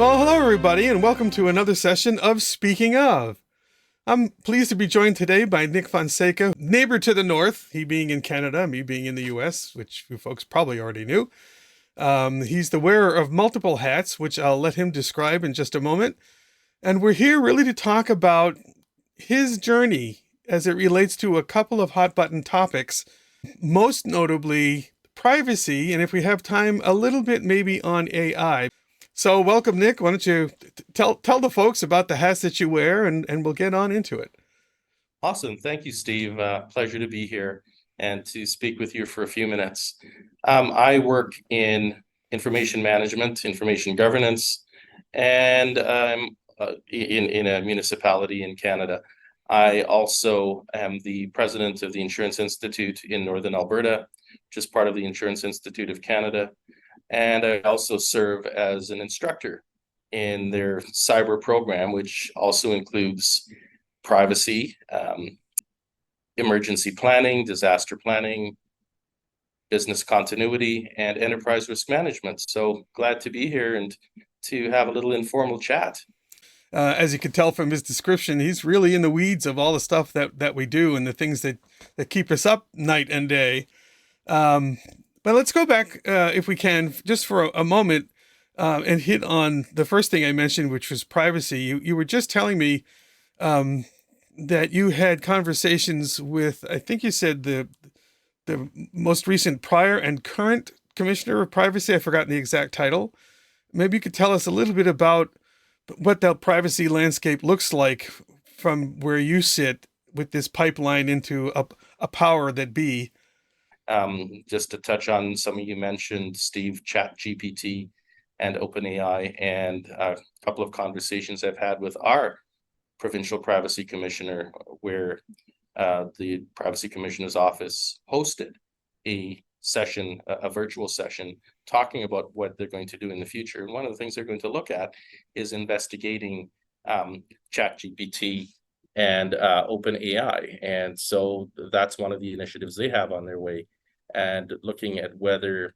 Well, hello, everybody, and welcome to another session of Speaking of. I'm pleased to be joined today by Nick Fonseca, neighbor to the north, he being in Canada, me being in the US, which you folks probably already knew. He's the wearer of multiple hats, which I'll let him describe in just a moment. And we're here really to talk about his journey as it relates to a couple of hot button topics, most notably privacy, and if we have time, a little bit maybe on AI. So welcome, Nick. Why don't you tell the folks about the hats that you wear, and we'll get on into it. Awesome. Thank you, Steve. Pleasure to be here and to speak with you for a few minutes. I work in information management, information governance, and in a municipality in Canada. I also am the president of the Insurance Institute in Northern Alberta, which is part of the Insurance Institute of Canada. And I also serve as an instructor in their cyber program, which also includes privacy, emergency planning, disaster planning, business continuity, and enterprise risk management. So glad to be here and to have a little informal chat. As you can tell from his description, he's really in the weeds of all the stuff that we do and the things that keep us up night and day. But let's go back, if we can, just for a moment, and hit on the first thing I mentioned, which was privacy. You were just telling me that you had conversations with, I think you said the most recent prior and current commissioner of privacy. I've forgotten the exact title. Maybe you could tell us a little bit about what that privacy landscape looks like from where you sit with this pipeline into a power that be. Just to touch on some of you mentioned, Steve, ChatGPT and OpenAI, and a couple of conversations I've had with our provincial privacy commissioner, where the privacy commissioner's office hosted a session, a virtual session, talking about what they're going to do in the future. And one of the things they're going to look at is investigating ChatGPT and OpenAI. And so that's one of the initiatives they have on their way, and looking at whether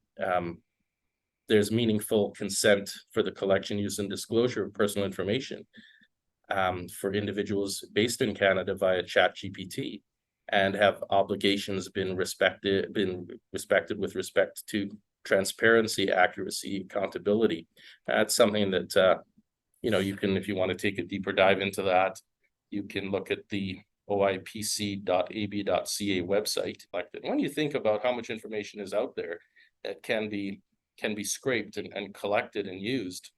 there's meaningful consent for the collection, use, and disclosure of personal information for individuals based in Canada via ChatGPT, and have obligations been respected with respect to transparency, accuracy, accountability. That's something that you can, if you want to take a deeper dive into that, you can look at the oipc.ab.ca website. Like, when you think about how much information is out there that can be scraped and collected and used.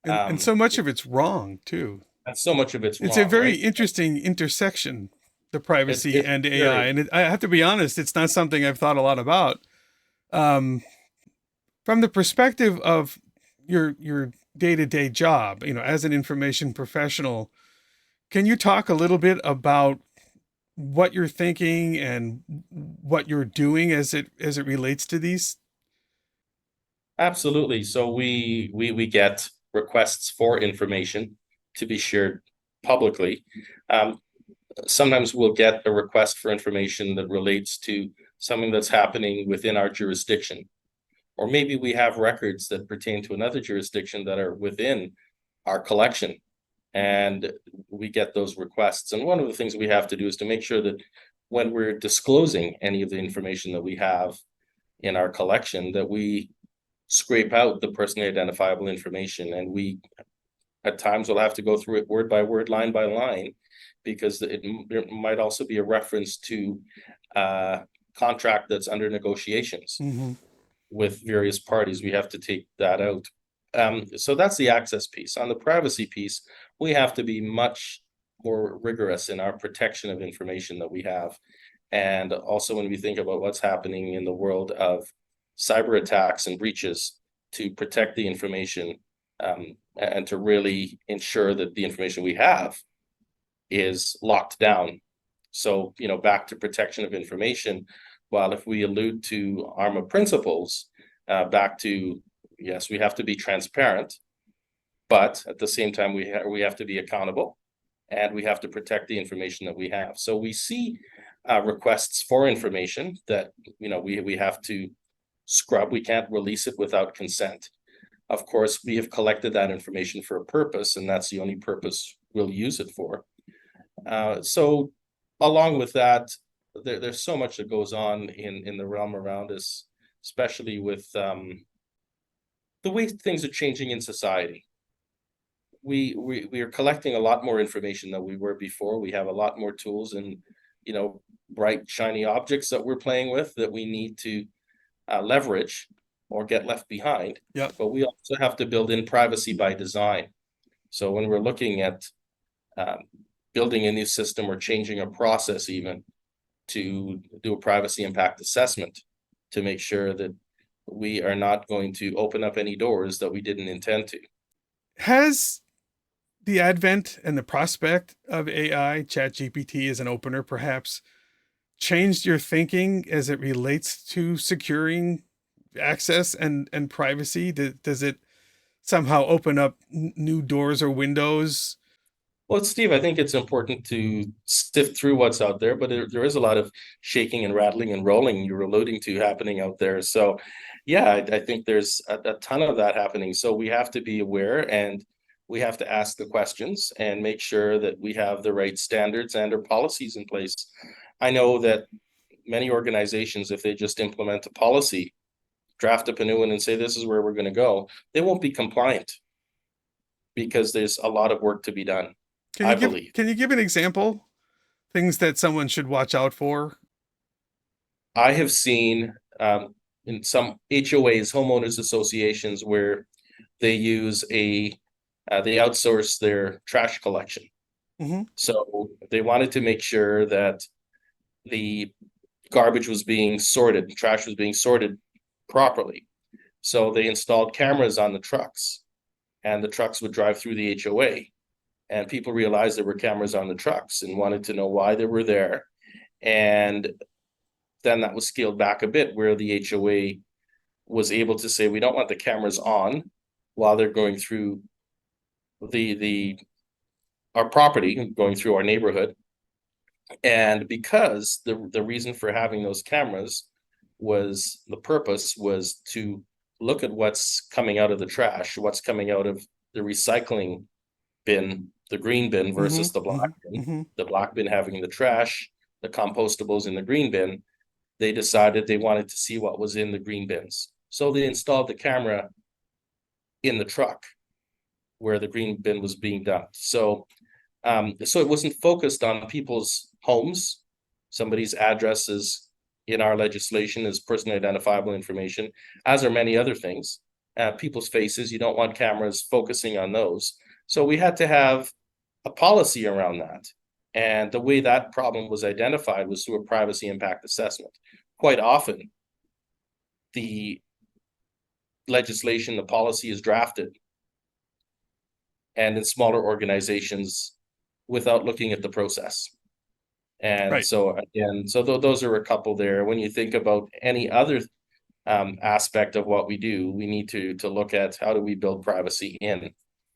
And so much of it's wrong too. And so much of it's It's wrong, a very right? intersection, the privacy It's and AI. very, And I have to be honest, it's not something I've thought a lot about. Um, from the perspective of your day-to-day job, as an information professional, can you talk a little bit about what you're thinking and what you're doing as it relates to these? absolutely. So we get requests for information to be shared publicly. Sometimes we'll get a request for information that relates to something that's happening within our jurisdiction, or maybe we have records that pertain to another jurisdiction that are within our collection, and we get those requests. And one of the things we have to do is to make sure that when we're disclosing any of the information that we have in our collection, that we scrape out the personally identifiable information, and we at times will have to go through it word by word, line by line, because there might also be a reference to contract that's under negotiations with various parties. We have to take that out. So that's the access piece. On the privacy piece, we have to be much more rigorous in our protection of information that we have. And also, when we think about what's happening in the world of cyber attacks and breaches, to protect the information and to really ensure that the information we have is locked down. So, back to protection of information, while if we allude to ARMA principles, back to, yes, we have to be transparent, but at the same time, we have to be accountable, and we have to protect the information that we have. So we see requests for information that we have to scrub. We can't release it without consent. Of course, we have collected that information for a purpose, and that's the only purpose we'll use it for. So along with that, there's so much that goes on in the realm around us, especially with the way things are changing in society. We are collecting a lot more information than we were before. We have a lot more tools and, bright, shiny objects that we're playing with that we need to leverage or get left behind. Yeah. But we also have to build in privacy by design. So when we're looking at building a new system or changing a process even to do a privacy impact assessment to make sure that we are not going to open up any doors that we didn't intend to. Has the advent and the prospect of AI, ChatGPT as an opener, perhaps changed your thinking as it relates to securing access and privacy? Does it somehow open up new doors or windows? Well, Steve, I think it's important to sift through what's out there, but there is a lot of shaking and rattling and rolling you're alluding to happening out there. So, yeah, I think there's a ton of that happening. So we have to be aware and we have to ask the questions and make sure that we have the right standards and our policies in place. I know that many organizations, if they just implement a policy, draft up a new one and say, this is where we're going to go, they won't be compliant because there's a lot of work to be done. I believe. Can you give an example? Things that someone should watch out for? I have seen in some HOAs, homeowners associations, where they use they outsource their trash collection. Mm-hmm. So they wanted to make sure that the garbage was being sorted, trash was being sorted properly. So they installed cameras on the trucks, and the trucks would drive through the HOA. And people realized there were cameras on the trucks and wanted to know why they were there. And then that was scaled back a bit, where the HOA was able to say, we don't want the cameras on while they're going through our property, going through our neighborhood. And because the reason for having those cameras was, the purpose was to look at what's coming out of the trash, what's coming out of the recycling bin, the green bin versus the black bin, Mm-hmm. the black bin having the trash, the compostables in the green bin. They decided they wanted to see what was in the green bins. So they installed the camera in the truck where the green bin was being dumped. So it wasn't focused on people's homes. Somebody's addresses in our legislation is personally identifiable information, as are many other things. People's faces, you don't want cameras focusing on those. So we had to have a policy around that. And the way that problem was identified was through a privacy impact assessment. Quite often, the legislation, the policy is drafted, and in smaller organizations, without looking at the process. And Right. so again, those are a couple there. When you think about any other aspect of what we do, we need to look at how do we build privacy in.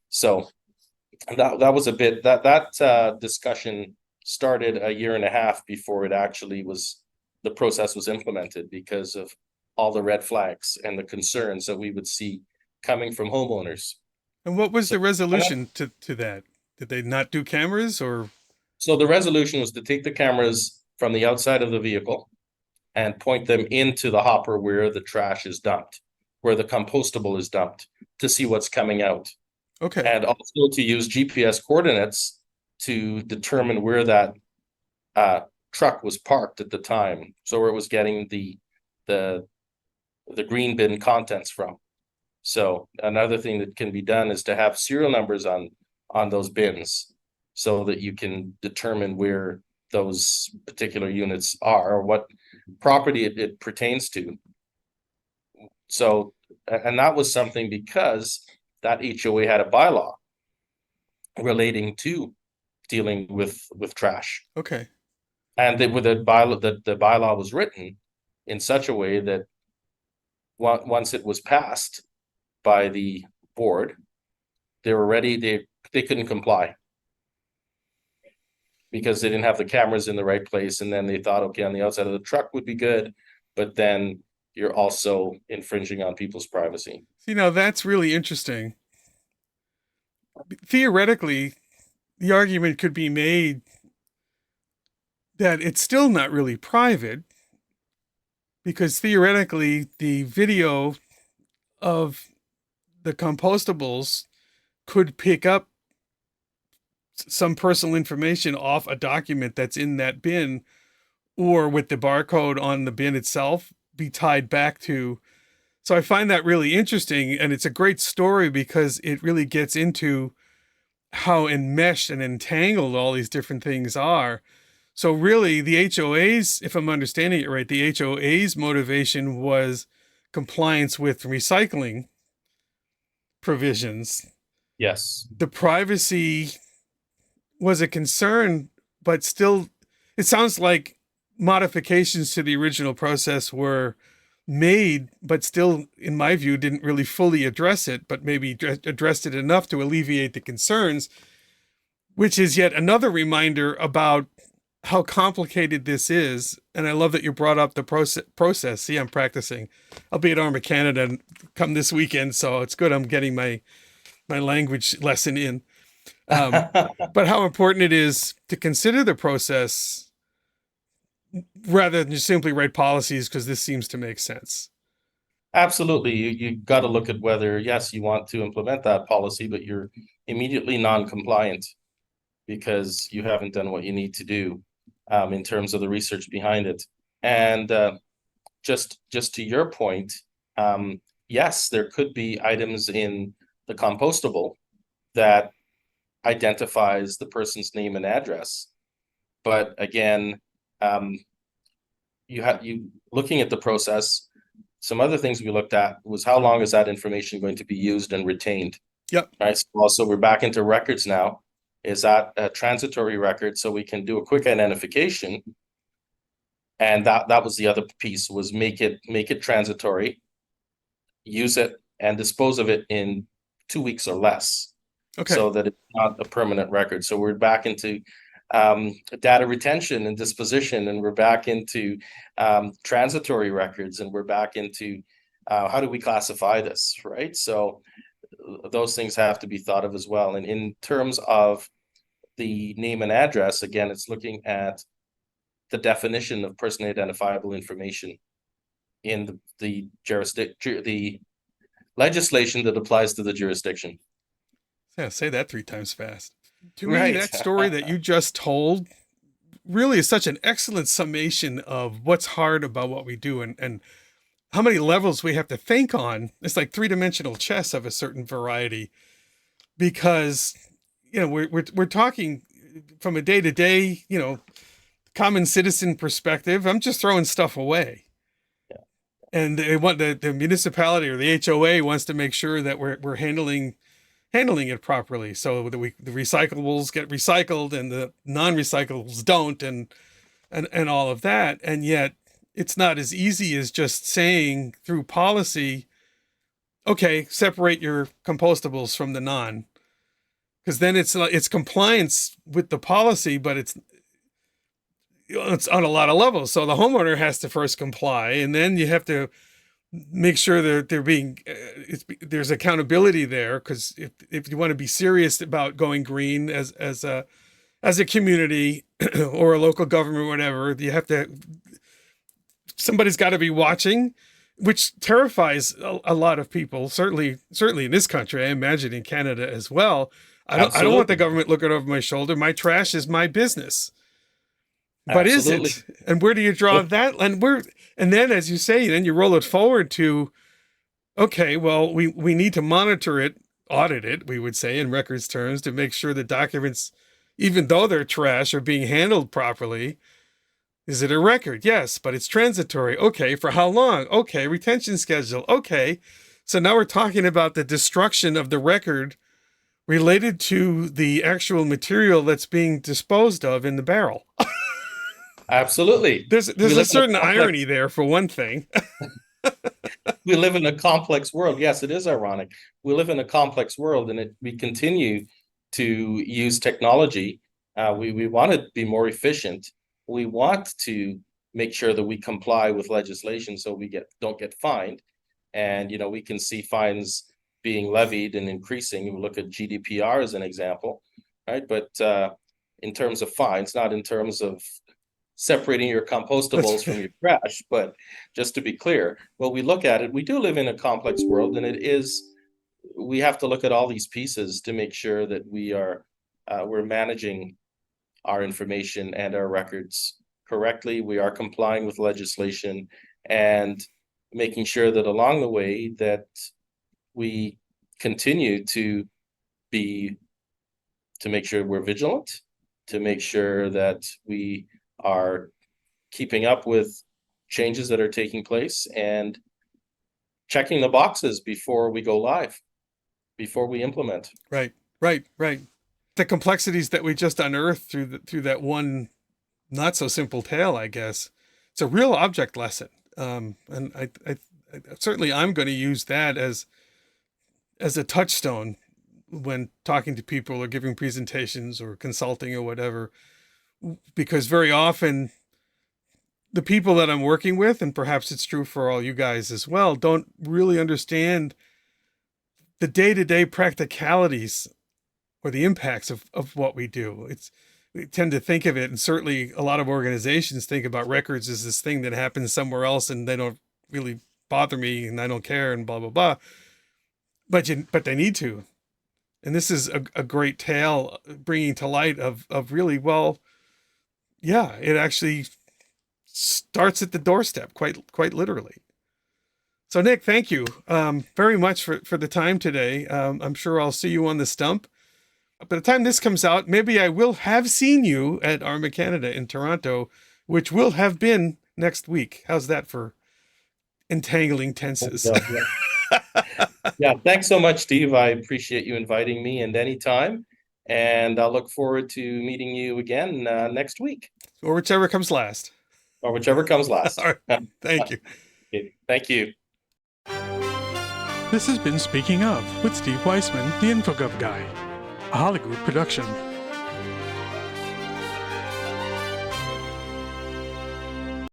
So that was a bit that discussion started a year and a half before it actually was, the process was implemented, because of all the red flags and the concerns that we would see coming from homeowners. And what was the resolution to that? Did they not do cameras or? So the resolution was to take the cameras from the outside of the vehicle and point them into the hopper where the trash is dumped, where the compostable is dumped, to see what's coming out. Okay. And also to use GPS coordinates to determine where that truck was parked at the time, so where it was getting the green bin contents from. So another thing that can be done is to have serial numbers on those bins, so that you can determine where those particular units are or what property it pertains to. So, and that was something because that HOA had a bylaw relating to dealing with trash. Okay. And with the bylaw was written in such a way that once it was passed by the board, they were ready, they couldn't comply because they didn't have the cameras in the right place. And then they thought, okay, on the outside of the truck would be good, but then you're also infringing on people's privacy. You know, that's really interesting. Theoretically, the argument could be made that it's still not really private because theoretically the video of the compostables could pick up some personal information off a document that's in that bin, or with the barcode on the bin itself be tied back to. So I find that really interesting, and it's a great story because it really gets into how enmeshed and entangled all these different things are. So really the HOA's, if I'm understanding it right, the HOA's motivation was compliance with recycling provisions. Yes. The privacy was a concern, but still, it sounds like modifications to the original process were made, but still, in my view, didn't really fully address it, but maybe addressed it enough to alleviate the concerns, which is yet another reminder about how complicated this is. And I love that you brought up the process. See, I'm practicing. I'll be at Arma Canada come this weekend, so it's good I'm getting my language lesson in. But how important it is to consider the process rather than just simply write policies because this seems to make sense. Absolutely. You got to look at whether, yes, you want to implement that policy, but you're immediately non-compliant because you haven't done what you need to do in terms of the research behind it. And just to your point, yes, there could be items in the compostable that identifies the person's name and address. But again, you looking at the process, some other things we looked at was how long is that information going to be used and retained? Yep. Right. So also we're back into records now. Is that a transitory record so we can do a quick identification? And that was the other piece, was make it transitory, use it and dispose of it in 2 weeks or less. Okay. So that it's not a permanent record. So we're back into data retention and disposition, and we're back into transitory records, and we're back into how do we classify this, right? So those things have to be thought of as well. And in terms of the name and address, again, it's looking at the definition of personally identifiable information in the jurisdiction, the legislation that applies to the jurisdiction. Yeah, say that 3 times fast. To Right. me, that story that you just told really is such an excellent summation of what's hard about what we do and how many levels we have to think on. It's like 3-dimensional chess of a certain variety, because we're talking from a day-to-day, common citizen perspective. I'm just throwing stuff away. Yeah. And they want the municipality or the HOA wants to make sure that we're handling it properly, so that the recyclables get recycled and the non-recyclables don't, and all of that. And yet it's not as easy as just saying through policy, okay, separate your compostables from the non, because then it's compliance with the policy, but it's on a lot of levels. So the homeowner has to first comply, and then you have to make sure they're being there's accountability there, because if you want to be serious about going green as a community or a local government or whatever, you have to, somebody's got to be watching, which terrifies a lot of people, certainly in this country. I imagine in Canada as well. I don't want the government looking over my shoulder. My trash is my business. But Absolutely. is it? And where do you draw that? And then, as you say, then you roll it forward to, okay, well, we need to monitor it, audit it, we would say in records terms, to make sure the documents, even though they're trash, are being handled properly. Is it a record? Yes, but it's transitory. Okay, for how long? Okay, retention schedule. Okay. So now we're talking about the destruction of the record related to the actual material that's being disposed of in the barrel. Absolutely. There's a certain irony there, for one thing. We live in a complex world. Yes, it is ironic. We live in a complex world, and we continue to use technology. We want to be more efficient. We want to make sure that we comply with legislation so we don't get fined. And, we can see fines being levied and increasing. We look at GDPR as an example, right? But in terms of fines, not in terms of separating your compostables from your trash, but just to be clear, when we look at it, we do live in a complex world, and we have to look at all these pieces to make sure that we're managing our information and our records correctly. We are complying with legislation and making sure that along the way that we continue to make sure we're vigilant, to make sure that we are keeping up with changes that are taking place and checking the boxes before we go live, before we implement. Right. The complexities that we just unearthed through that one not so simple tale, I guess. It's a real object lesson. And I certainly I'm going to use that as a touchstone when talking to people or giving presentations or consulting or whatever, because very often the people that I'm working with, and perhaps it's true for all you guys as well, don't really understand the day-to-day practicalities or the impacts of what we do. We tend to think of it, and certainly a lot of organizations think about records as this thing that happens somewhere else and they don't really bother me and I don't care and blah, blah, blah. But they need to. And this is a great tale bringing to light of really, well, yeah, it actually starts at the doorstep, quite literally. So Nick, thank you very much for the time today. I'm sure I'll see you on the stump. By the time this comes out, maybe I will have seen you at ARMA Canada in Toronto, which will have been next week. How's that for entangling tenses? Yeah, thanks so much, Steve. I appreciate you inviting me, and anytime. And I'll look forward to meeting you again next week. Or whichever comes last. Or whichever comes last. All right. Thank you. Okay. Thank you. This has been Speaking Of with Steve Weissman, the InfoGov Guy, a Hollywood production.